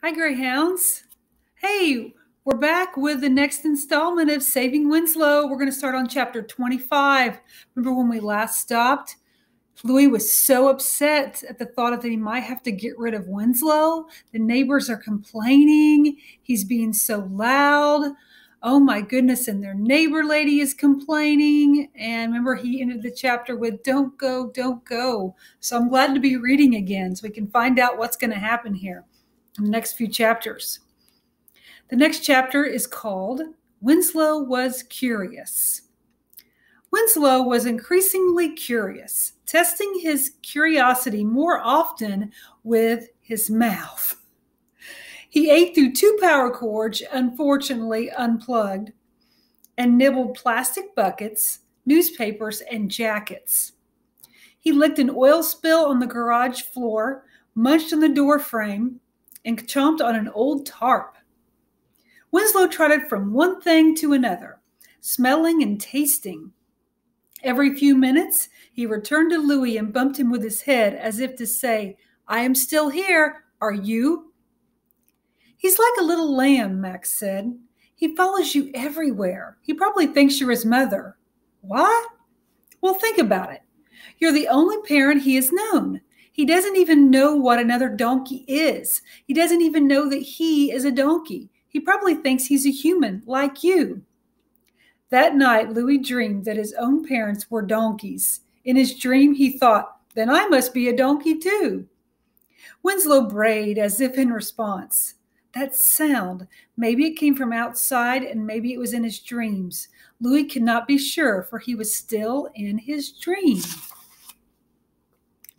Hi, Greyhounds. Hey, we're back with the next installment of Saving Winslow. We're going to start on chapter 25. Remember when we last stopped? Louis was so upset at the thought that he might have to get rid of Winslow. The neighbors are complaining. He's being so loud. Oh my goodness. And their neighbor lady is complaining. And remember, he ended the chapter with, "Don't go, don't go." So I'm glad to be reading again so we can find out what's going to happen here in the next few chapters. The next chapter is called Winslow Was Curious. Winslow was increasingly curious, testing his curiosity more often with his mouth. He ate through 2 power cords, unfortunately unplugged, and nibbled plastic buckets, newspapers, and jackets. He licked an oil spill on the garage floor, munched on the door frame, and chomped on an old tarp. Winslow trotted from one thing to another, smelling and tasting. Every few minutes, he returned to Louis and bumped him with his head as if to say, "I am still here. Are you?" "He's like a little lamb," Max said. "He follows you everywhere. He probably thinks you're his mother." "What?" "Well, think about it. You're the only parent he has known. He doesn't even know what another donkey is. He doesn't even know that he is a donkey. He probably thinks he's a human, like you." That night, Louis dreamed that his own parents were donkeys. In his dream, he thought, "Then I must be a donkey too." Winslow brayed as if in response. That sound, maybe it came from outside and maybe it was in his dreams. Louis could not be sure, for he was still in his dream.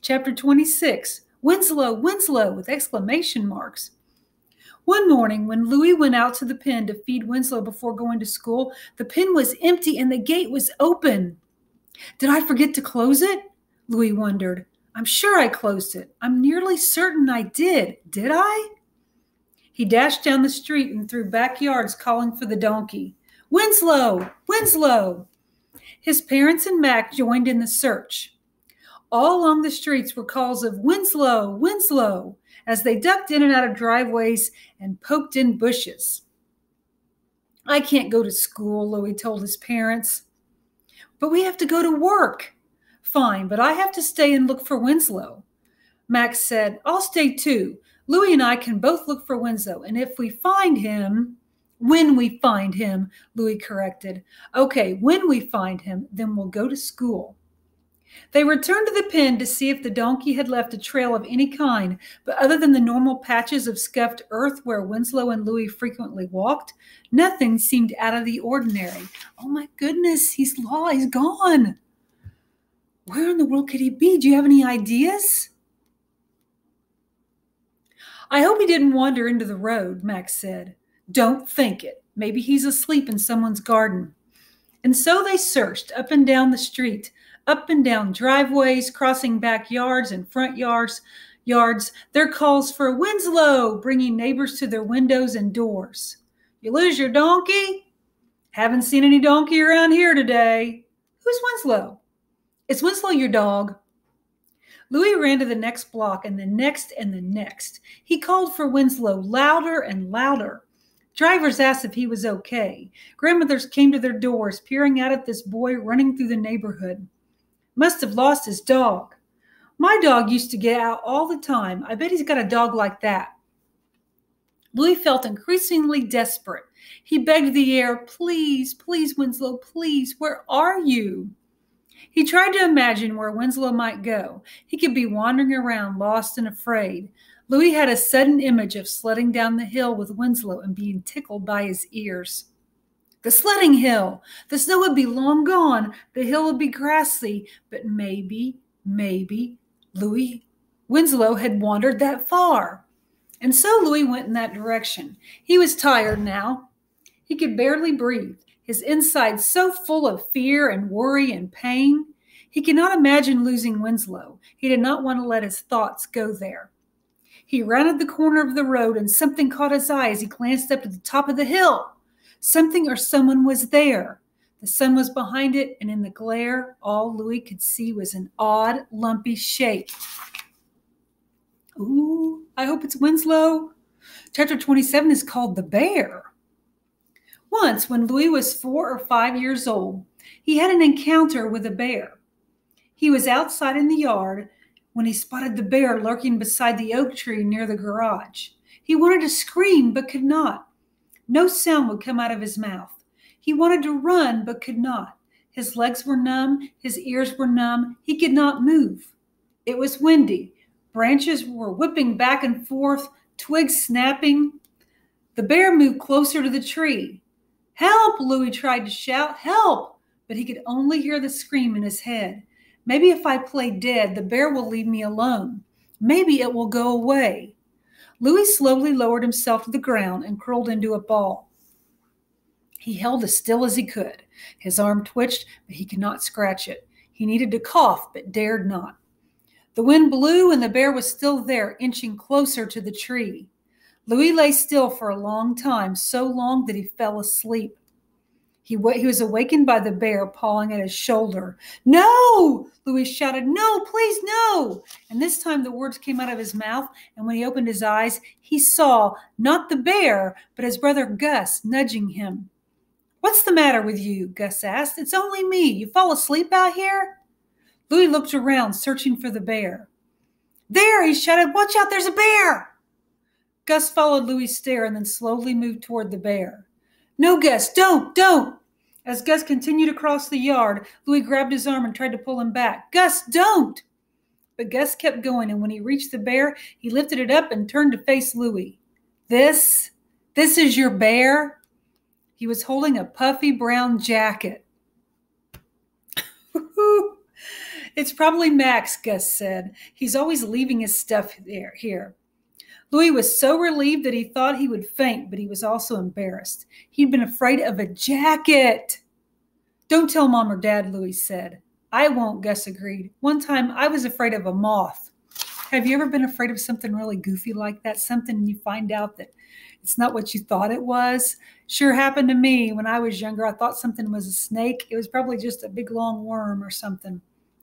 Chapter 26, Winslow, Winslow, with exclamation marks. One morning, when Louis went out to the pen to feed Winslow before going to school, the pen was empty and the gate was open. "Did I forget to close it?" Louis wondered. "I'm sure I closed it. I'm nearly certain I did. Did I?" He dashed down the street and through backyards calling for the donkey. "Winslow! Winslow!" His parents and Mac joined in the search. All along the streets were calls of "Winslow! Winslow!" as they ducked in and out of driveways and poked in bushes. "I can't go to school," Louis told his parents. "But we have to go to work." "Fine, but I have to stay and look for Winslow." Max said, "I'll stay too. Louis and I can both look for Winslow, and if we find him—" "When we find him," Louis corrected. "Okay, when we find him, then we'll go to school." They returned to the pen to see if the donkey had left a trail of any kind, but other than the normal patches of scuffed earth where Winslow and Louis frequently walked, nothing seemed out of the ordinary. Oh my goodness, he's gone. Where in the world could he be? Do you have any ideas? "I hope he didn't wander into the road," Max said. "Don't think it. Maybe he's asleep in someone's garden." And so they searched up and down the street, up and down driveways, crossing backyards and front yards, their calls for "Winslow," bringing neighbors to their windows and doors. "You lose your donkey?" "Haven't seen any donkey around here today." "Who's Winslow?" "Is Winslow your dog?" Louis ran to the next block and the next and the next. He called for Winslow louder and louder. Drivers asked if he was okay. Grandmothers came to their doors, peering out at this boy running through the neighborhood. "Must have lost his dog." "My dog used to get out all the time. I bet he's got a dog like that." Louis felt increasingly desperate. He begged the air, "Please, please, Winslow, please, where are you?" He tried to imagine where Winslow might go. He could be wandering around, lost and afraid. Louis had a sudden image of sledding down the hill with Winslow and being tickled by his ears. The sledding hill! The snow would be long gone. The hill would be grassy. But maybe Winslow had wandered that far. And so Louis went in that direction. He was tired now. He could barely breathe, his insides so full of fear and worry and pain. He could not imagine losing Winslow. He did not want to let his thoughts go there. He rounded the corner of the road and something caught his eye as he glanced up to the top of the hill. Something or someone was there. The sun was behind it, and in the glare, all Louis could see was an odd, lumpy shape. "Ooh, I hope it's Winslow." Chapter 27 is called The Bear. Once, when Louis was 4 or 5 years old, he had an encounter with a bear. He was outside in the yard when he spotted the bear lurking beside the oak tree near the garage. He wanted to scream but could not. No sound would come out of his mouth. He wanted to run but could not. His legs were numb, his ears were numb, he could not move. It was windy. Branches were whipping back and forth, twigs snapping. The bear moved closer to the tree. "Help!" Louis tried to shout. "Help!" But he could only hear the scream in his head. "Maybe if I play dead, the bear will leave me alone. Maybe it will go away." Louis slowly lowered himself to the ground and curled into a ball. He held as still as he could. His arm twitched, but he could not scratch it. He needed to cough, but dared not. The wind blew, and the bear was still there, inching closer to the tree. Louis lay still for a long time, so long that he fell asleep. He was awakened by the bear pawing at his shoulder. "No!" Louis shouted. "No, please, no!" And this time the words came out of his mouth, and when he opened his eyes, he saw not the bear, but his brother Gus nudging him. "What's the matter with you?" Gus asked. "It's only me. You fall asleep out here?" Louis looked around, searching for the bear. "There!" he shouted. "Watch out, there's a bear!" Gus followed Louis' stare and then slowly moved toward the bear. "No, Gus, don't!" As Gus continued across the yard, Louis grabbed his arm and tried to pull him back. "Gus, don't!" But Gus kept going, and when he reached the bear, he lifted it up and turned to face Louis. This is your bear?" He was holding a puffy brown jacket. "It's probably Max," Gus said. "He's always leaving his stuff here." Louis was so relieved that he thought he would faint, but he was also embarrassed. He'd been afraid of a jacket. "Don't tell Mom or Dad," Louis said. "I won't," Gus agreed. "One time I was afraid of a moth." Have you ever been afraid of something really goofy like that? Something you find out that it's not what you thought it was? Sure happened to me when I was younger. I thought something was a snake. It was probably just a big long worm or something.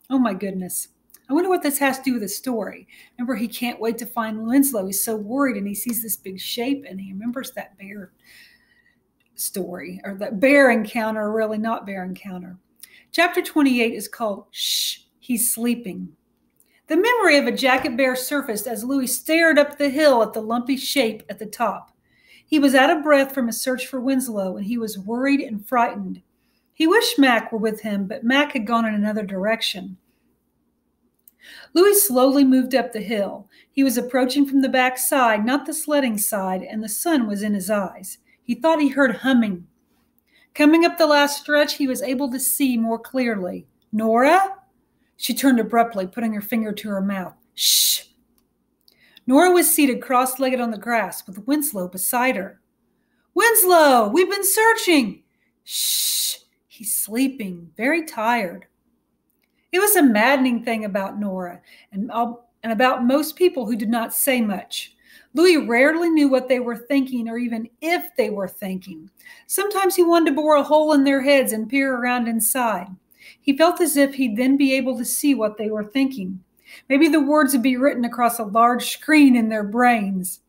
Oh my goodness. I wonder what this has to do with the story. Remember, he can't wait to find Winslow. He's so worried, and he sees this big shape, and he remembers that bear story, or that bear encounter, or really not bear encounter. Chapter 28 is called Shh, He's Sleeping. The memory of a jacket bear surfaced as Louis stared up the hill at the lumpy shape at the top. He was out of breath from his search for Winslow, and he was worried and frightened. He wished Mac were with him, but Mac had gone in another direction. Louis slowly moved up the hill. He was approaching from the back side, not the sledding side, and the sun was in his eyes. He thought he heard humming. Coming up the last stretch, he was able to see more clearly. "Nora?" She turned abruptly, putting her finger to her mouth. "Shh!" Nora was seated cross-legged on the grass with Winslow beside her. "Winslow, we've been searching." "Shh! He's sleeping, very tired." It was a maddening thing about Nora and about most people who did not say much. Louis rarely knew what they were thinking or even if they were thinking. Sometimes he wanted to bore a hole in their heads and peer around inside. He felt as if he'd then be able to see what they were thinking. Maybe the words would be written across a large screen in their brains.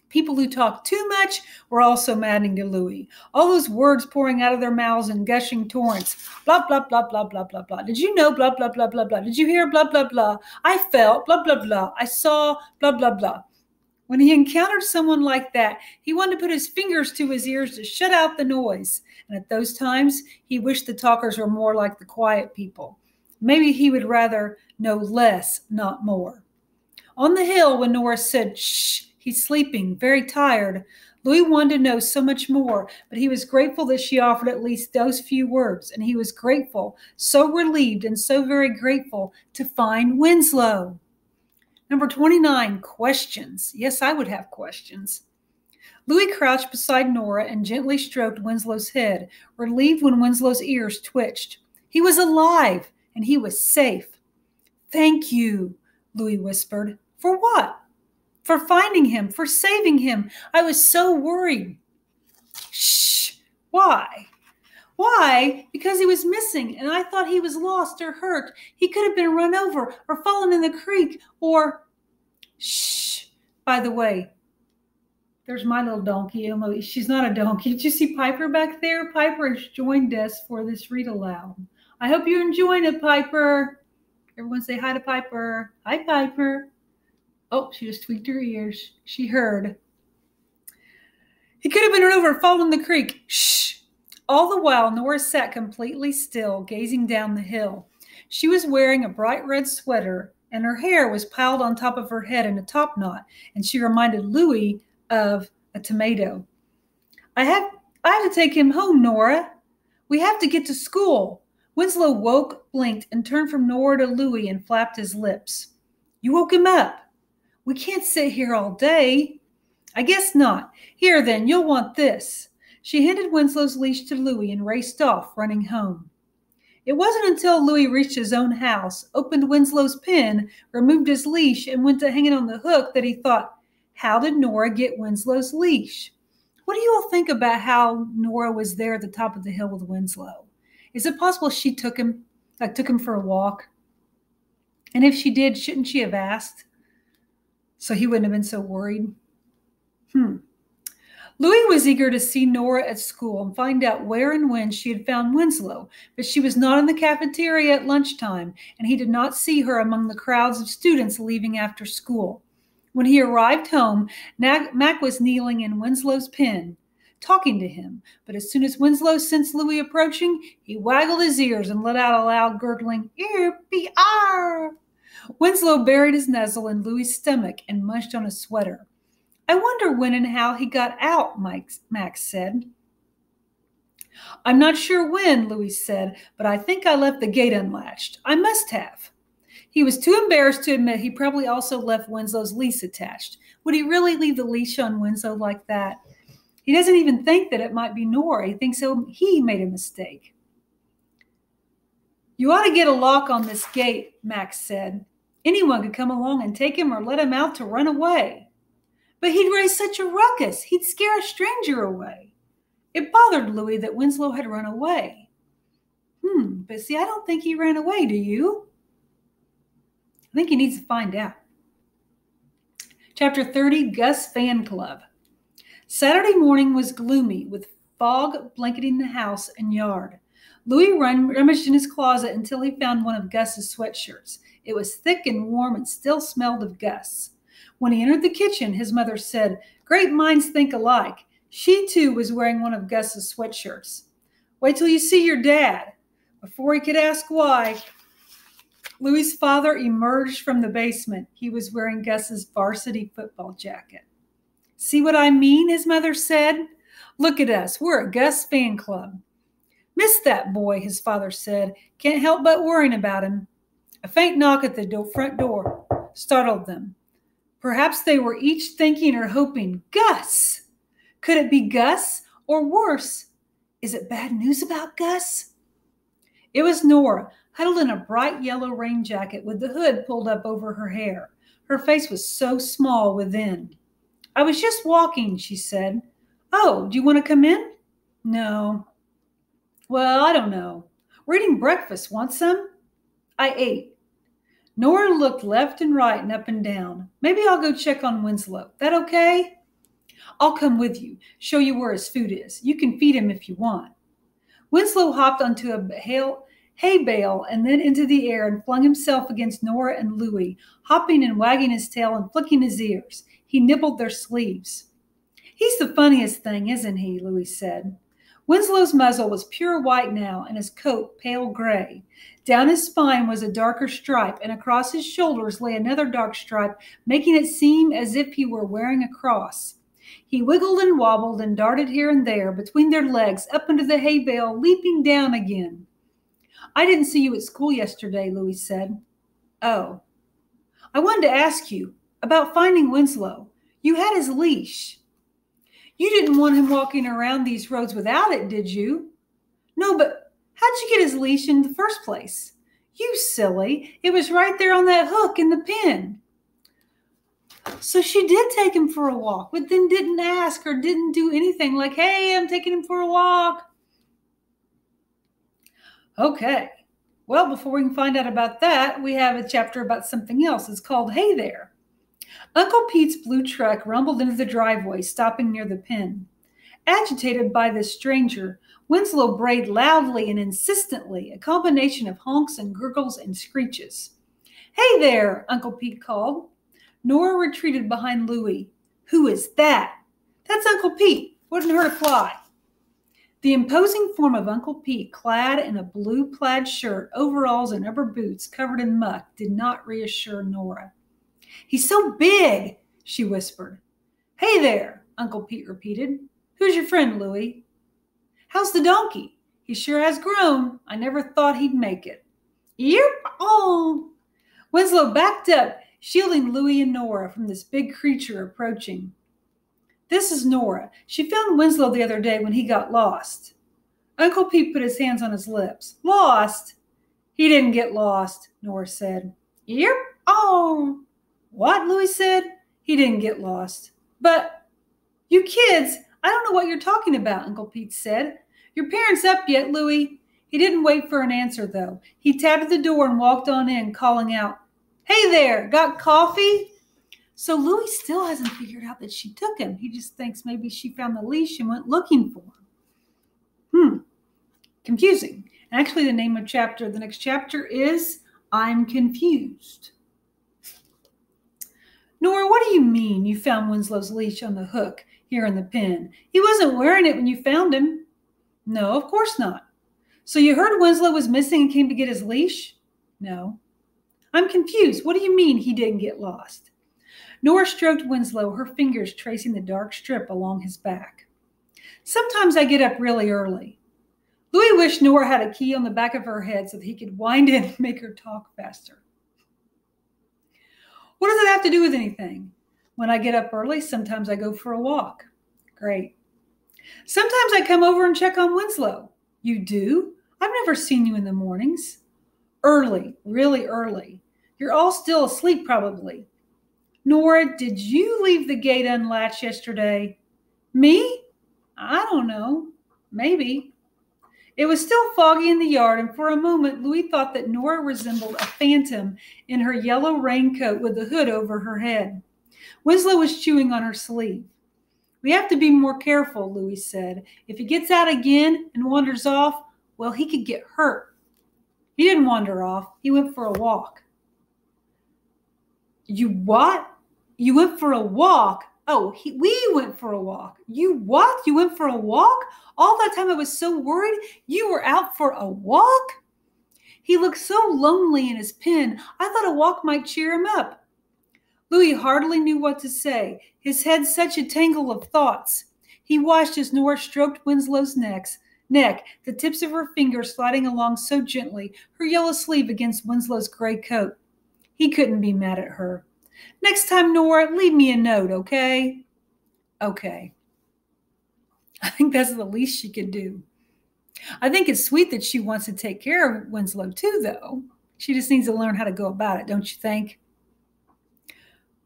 People who talked too much were also maddening to Louis. All those words pouring out of their mouths in gushing torrents. Blah, blah, blah, blah, blah, blah, blah. Did you know? Blah, blah, blah, blah, blah. Did you hear? Blah, blah, blah. I felt. Blah, blah, blah. I saw. Blah, blah, blah. When he encountered someone like that, he wanted to put his fingers to his ears to shut out the noise. And at those times, he wished the talkers were more like the quiet people. Maybe he would rather know less, not more. On the hill, when Nora said, "Shh, he's sleeping, very tired," Louis wanted to know so much more, but he was grateful that she offered at least those few words, and he was grateful, so relieved and so very grateful to find Winslow. Number 29, questions. Yes, I would have questions. Louis crouched beside Nora and gently stroked Winslow's head, relieved when Winslow's ears twitched. He was alive, and he was safe. "Thank you," Louis whispered. "For what?" "For finding him, for saving him. I was so worried." "Shh. Why?" "Why? Because he was missing, and I thought he was lost or hurt. He could have been run over or fallen in the creek or—" "Shh. By the way, There's my little donkey, Emily. She's not a donkey. Did you see Piper back there? Piper has joined us for this read aloud. I hope you're enjoying it, Piper. Everyone say hi to Piper. Hi, Piper. Oh, she just tweaked her ears. She heard. He could have been run over and fallen in the creek. Shh. All the while, Nora sat completely still, gazing down the hill. She was wearing a bright red sweater, and her hair was piled on top of her head in a top knot, and she reminded Louis of a tomato. I have to take him home, Nora. We have to get to school. Winslow woke, blinked, and turned from Nora to Louis and flapped his lips. You woke him up. We can't sit here all day. I guess not. Here, then, you'll want this. She handed Winslow's leash to Louis and raced off, running home. It wasn't until Louis reached his own house, opened Winslow's pen, removed his leash, and went to hang it on the hook that he thought, how did Nora get Winslow's leash? What do you all think about how Nora was there at the top of the hill with Winslow? Is it possible she took him for a walk? And if she did, shouldn't she have asked? So he wouldn't have been so worried. Louis was eager to see Nora at school and find out where and when she had found Winslow, but she was not in the cafeteria at lunchtime, and he did not see her among the crowds of students leaving after school. When he arrived home, Mac was kneeling in Winslow's pen, talking to him, but as soon as Winslow sensed Louis approaching, he waggled his ears and let out a loud gurgling, "Ear-be-ar!" Winslow buried his muzzle in Louis's stomach and munched on a sweater. I wonder when and how he got out, Max said. I'm not sure when, Louis said, but I think I left the gate unlatched. I must have. He was too embarrassed to admit he probably also left Winslow's leash attached. Would he really leave the leash on Winslow like that? He doesn't even think that it might be Nora. He thinks he made a mistake. You ought to get a lock on this gate, Max said. Anyone could come along and take him or let him out to run away. But he'd raise such a ruckus. He'd scare a stranger away. It bothered Louis that Winslow had run away. But see, I don't think he ran away, do you? I think he needs to find out. Chapter 30, Gus Fan Club. Saturday morning was gloomy, with fog blanketing the house and yard. Louis rummaged in his closet until he found one of Gus's sweatshirts. It was thick and warm and still smelled of Gus. When he entered the kitchen, his mother said, "Great minds think alike." She, too, was wearing one of Gus's sweatshirts. Wait till you see your dad. Before he could ask why, Louis's father emerged from the basement. He was wearing Gus's varsity football jacket. See what I mean, his mother said. Look at us. We're a Gus fan club. Miss that boy, his father said. Can't help but worrying about him. A faint knock at the front door startled them. Perhaps they were each thinking or hoping, Gus! Could it be Gus? Or worse, is it bad news about Gus? It was Nora, huddled in a bright yellow rain jacket with the hood pulled up over her hair. Her face was so small within. I was just walking, she said. Oh, do you want to come in? No. Well, I don't know. We're eating breakfast. Want some? I ate. Nora looked left and right and up and down. Maybe I'll go check on Winslow. That okay? I'll come with you, show you where his food is. You can feed him if you want. Winslow hopped onto a hay bale and then into the air and flung himself against Nora and Louis, hopping and wagging his tail and flicking his ears. He nibbled their sleeves. He's the funniest thing, isn't he? Louis said. Winslow's muzzle was pure white now and his coat pale gray. Down his spine was a darker stripe, and across his shoulders lay another dark stripe, making it seem as if he were wearing a cross. He wiggled and wobbled and darted here and there between their legs up into the hay bale, leaping down again. I didn't see you at school yesterday, Louis said. Oh. I wanted to ask you about finding Winslow. You had his leash. You didn't want him walking around these roads without it, did you? No, but how'd you get his leash in the first place? You silly. It was right there on that hook in the pen. So she did take him for a walk, but then didn't ask or didn't do anything like, hey, I'm taking him for a walk. Okay. Well, before we can find out about that, we have a chapter about something else. It's called Hey There. Uncle Pete's blue truck rumbled into the driveway, stopping near the pen. Agitated by this stranger, Winslow brayed loudly and insistently, a combination of honks and gurgles and screeches. "Hey there," Uncle Pete called. Nora retreated behind Louie. "Who is that?" "That's Uncle Pete. Wouldn't hurt a fly." The imposing form of Uncle Pete, clad in a blue plaid shirt, overalls, and rubber boots covered in muck, did not reassure Nora. "He's so big," she whispered. "Hey there," Uncle Pete repeated. "Who's your friend, Louie?" "How's the donkey? He sure has grown. I never thought he'd make it." "Yep, oh." Winslow backed up, shielding Louie and Nora from this big creature approaching. "This is Nora. She found Winslow the other day when he got lost." Uncle Pete put his hands on his lips. "Lost?" "He didn't get lost," Nora said. "Yep, oh." "What?" Louie said. "He didn't get lost." "But, you kids, I don't know what you're talking about," Uncle Pete said. "Your parents up yet, Louie?" He didn't wait for an answer, though. He tapped at the door and walked on in, calling out, "Hey there, got coffee?" So Louie still hasn't figured out that she took him. He just thinks maybe she found the leash and went looking for him. Confusing. And actually, the name of the next chapter is I'm Confused. "Nora, what do you mean you found Winslow's leash on the hook here in the pen? He wasn't wearing it when you found him." "No, of course not." "So you heard Winslow was missing and came to get his leash?" "No." "I'm confused. What do you mean he didn't get lost?" Nora stroked Winslow, her fingers tracing the dark strip along his back. "Sometimes I get up really early." Louie wished Nora had a key on the back of her head so that he could wind it and make her talk faster. "What does it have to do with anything?" "When I get up early, sometimes I go for a walk." "Great." "Sometimes I come over and check on Winslow." "You do? I've never seen you in the mornings." "Early, really early. You're all still asleep probably." "Nora, did you leave the gate unlatched yesterday?" "Me? I don't know. Maybe." It was still foggy in the yard, and for a moment Louie thought that Nora resembled a phantom in her yellow raincoat with the hood over her head. Winslow was chewing on her sleeve. "We have to be more careful," Louie said. "If he gets out again and wanders off, well, he could get hurt." "He didn't wander off. He went for a walk." "You what?" "You went for a walk?" "Oh, we went for a walk." "You what? You went for a walk? All that time I was so worried. You were out for a walk?" "He looked so lonely in his pen. I thought a walk might cheer him up." Louie hardly knew what to say, his head such a tangle of thoughts. He watched as Nora stroked Winslow's neck, the tips of her fingers sliding along so gently, her yellow sleeve against Winslow's gray coat. He couldn't be mad at her. "Next time, Nora, leave me a note, okay?" "Okay." I think that's the least she could do. I think it's sweet that she wants to take care of Winslow too, though. She just needs to learn how to go about it, don't you think?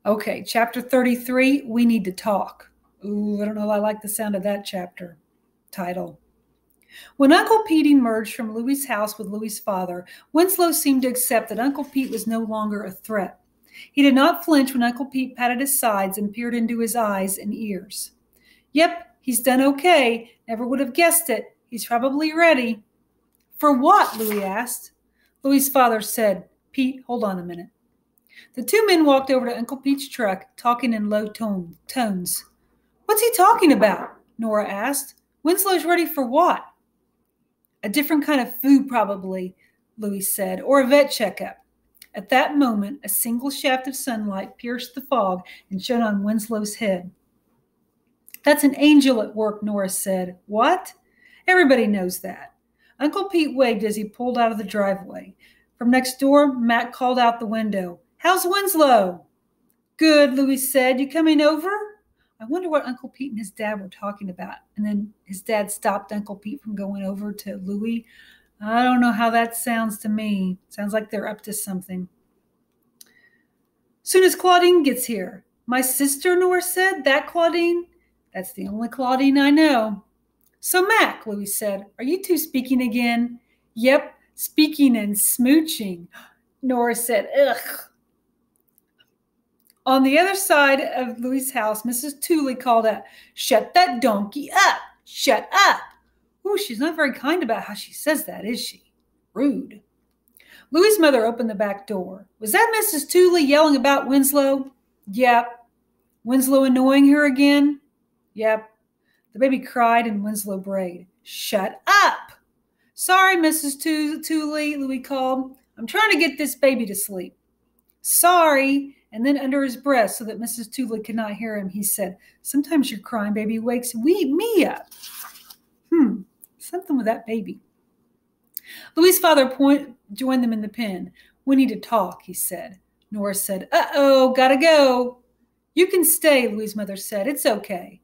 Okay, chapter 33, We Need to Talk. Ooh, I don't know if I like the sound of that chapter title. When Uncle Pete emerged from Louie's house with Louie's father, Winslow seemed to accept that Uncle Pete was no longer a threat. He did not flinch when Uncle Pete patted his sides and peered into his eyes and ears. "Yep, he's done okay. Never would have guessed it. He's probably ready." "For what?" Louie asked. Louie's father said, "Pete, hold on a minute." The two men walked over to Uncle Pete's truck, talking in low tones. "What's he talking about?" Nora asked. "Winslow's ready for what?" "A different kind of food, probably," Louie said, "or a vet checkup." At that moment, a single shaft of sunlight pierced the fog and shone on Winslow's head. "That's an angel at work," Nora said. "What?" "Everybody knows that." Uncle Pete waved as he pulled out of the driveway. From next door, Matt called out the window, "How's Winslow?" "Good," Louie said. "You coming over?" I wonder what Uncle Pete and his dad were talking about. And then his dad stopped Uncle Pete from going over to Louie. I don't know how that sounds to me. Sounds like they're up to something. "Soon as Claudine gets here." "My sister," Nora said. "That Claudine?" "That's the only Claudine I know." "So, Mac," Louie said, "are you two speaking again?" "Yep, speaking and smooching," Nora said. "Ugh." On the other side of Louie's house, Mrs. Tooley called out, "Shut that donkey up! Shut up!" Ooh, she's not very kind about how she says that, is she? Rude. Louie's mother opened the back door. Was that Mrs. Tooley yelling about Winslow? Yep. Winslow annoying her again? Yep. The baby cried and Winslow brayed. Shut up! Sorry, Mrs. Tooley, Louie called. I'm trying to get this baby to sleep. Sorry. And then under his breath, so that Mrs. Tooley could not hear him, he said, sometimes your crying baby wakes me up. Something with that baby. Louie's father joined them in the pen. We need to talk, he said. Nora said, uh-oh, gotta go. You can stay, Louie's mother said. It's okay.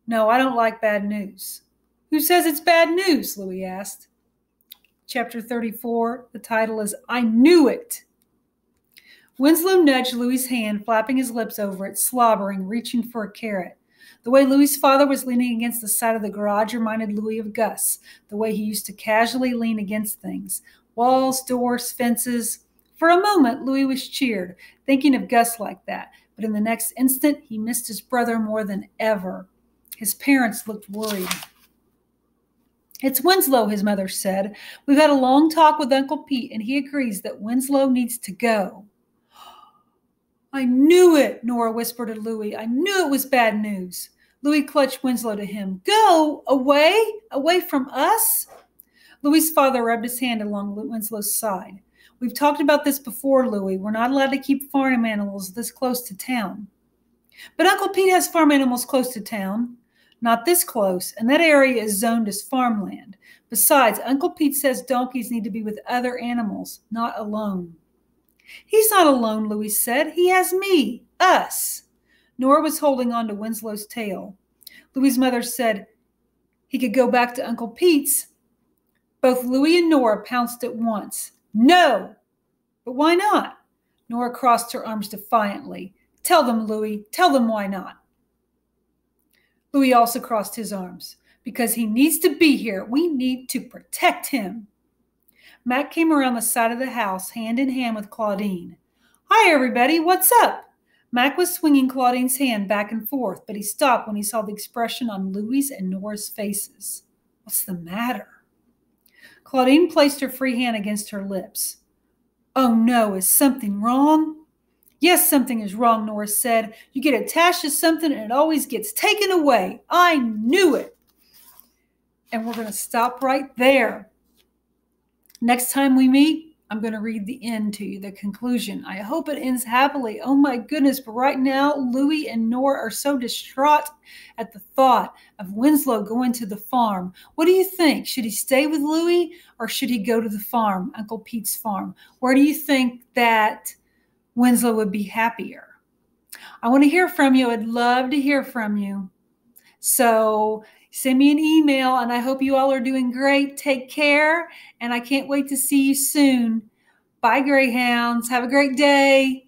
No, I don't like bad news. Who says it's bad news? Louie asked. Chapter 34, the title is I Knew It. Winslow nudged Louie's hand, flapping his lips over it, slobbering, reaching for a carrot. The way Louie's father was leaning against the side of the garage reminded Louie of Gus, the way he used to casually lean against things. Walls, doors, fences. For a moment, Louie was cheered, thinking of Gus like that, but in the next instant, he missed his brother more than ever. His parents looked worried. It's Winslow, his mother said. We've had a long talk with Uncle Pete, and he agrees that Winslow needs to go. I knew it, Nora whispered to Louie. I knew it was bad news. Louie clutched Winslow to him. Go? Away? Away from us? Louie's father rubbed his hand along Winslow's side. We've talked about this before, Louie. We're not allowed to keep farm animals this close to town. But Uncle Pete has farm animals close to town. Not this close, and that area is zoned as farmland. Besides, Uncle Pete says donkeys need to be with other animals, not alone. He's not alone, Louie said. He has me, us. Nora was holding on to Winslow's tail. Louie's mother said he could go back to Uncle Pete's. Both Louie and Nora pounced at once. No! But why not? Nora crossed her arms defiantly. Tell them, Louie. Tell them why not. Louie also crossed his arms. Because he needs to be here. We need to protect him. Mac came around the side of the house, hand in hand with Claudine. Hi, everybody. What's up? Mac was swinging Claudine's hand back and forth, but he stopped when he saw the expression on Louie's and Nora's faces. What's the matter? Claudine placed her free hand against her lips. Oh, no. Is something wrong? Yes, something is wrong, Nora said. You get attached to something and it always gets taken away. I knew it. And we're going to stop right there. Next time we meet, I'm going to read the end to you, the conclusion. I hope it ends happily. Oh my goodness, but right now, Louie and Nora are so distraught at the thought of Winslow going to the farm. What do you think? Should he stay with Louie or should he go to the farm, Uncle Pete's farm? Where do you think that Winslow would be happier? I want to hear from you. I'd love to hear from you. So send me an email, and I hope you all are doing great. Take care, and I can't wait to see you soon. Bye, Greyhounds. Have a great day.